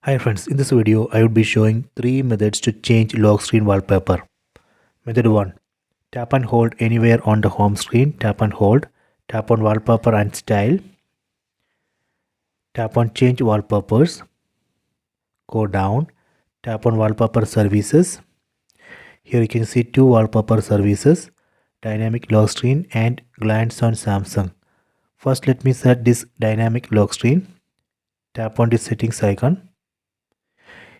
Hi friends, in this video I would be showing 3 methods to change lock screen wallpaper. Method 1. Tap and hold anywhere on the home screen. Tap and hold. Tap on wallpaper and style. Tap on change wallpapers. Go down. Tap on wallpaper services. Here you can see 2 wallpaper services. Dynamic lock screen and glance on Samsung. First let me set this dynamic lock screen. Tap on the settings icon.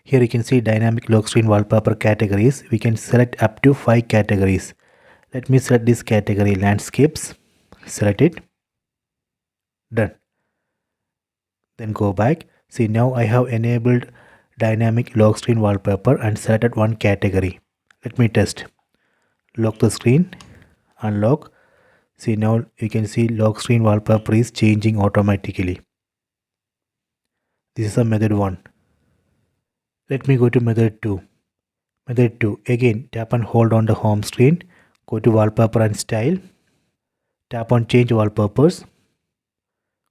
Here you can see dynamic lock screen wallpaper categories. We can select up to 5 categories. Let me select this category landscapes. Select it. Done. Then go back. See, now I have enabled dynamic lock screen wallpaper and selected one category. Let me test. Lock the screen. Unlock. See, now you can see lock screen wallpaper is changing automatically. This is a method 1. Let me go to method 2. Method 2. Again, tap and hold on the home screen. Go to wallpaper and style. Tap on change wallpapers.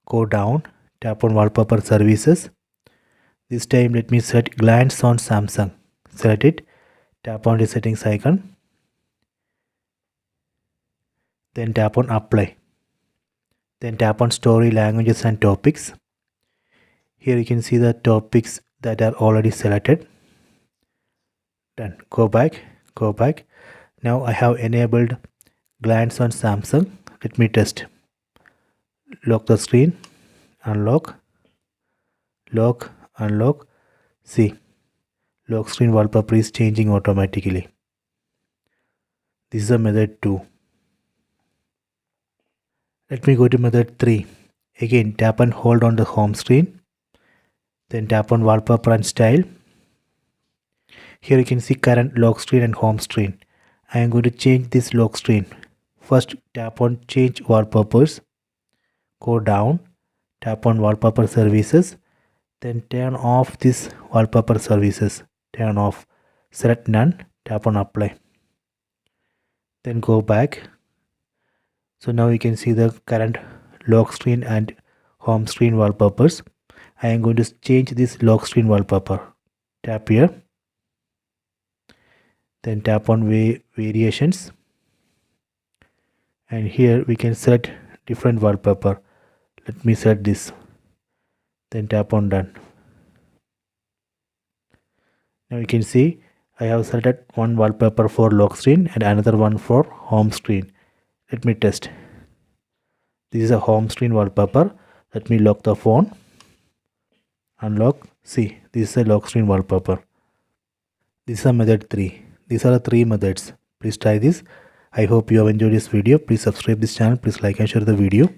Go down. Tap on wallpaper services. This time let me set glance on Samsung. Select it. Tap on the settings icon. Then tap on apply. Then tap on story languages and topics. Here you can see the topics that are already selected. Done. Go back. Go back. Now I have enabled glance on Samsung. Let me test. Lock the screen. Unlock. Lock. Unlock. See. Lock screen wallpaper is changing automatically. This is a method 2. Let me go to method 3. Again, tap and hold on the home screen. Then tap on wallpaper and style. Here you can see current lock screen and home screen. I am going to change this lock screen. First tap on change wallpapers. Go down. Tap on wallpaper services. Then turn off this wallpaper services. Turn off. Select none. Tap on apply. Then go back. So now you can see the current lock screen and home screen wallpapers. I am going to change this lock screen wallpaper. Tap here. Then tap on variations. And here we can select different wallpaper. Let me select this. Then tap on done. Now you can see I have selected one wallpaper for lock screen and another one for home screen. Let me test. This is a home screen wallpaper. Let me lock the phone. Unlock. See, this is a lock screen wallpaper. This is a method 3. These are the 3 methods. Please try this. I hope you have enjoyed this video. Please subscribe this channel. Please like and share the video.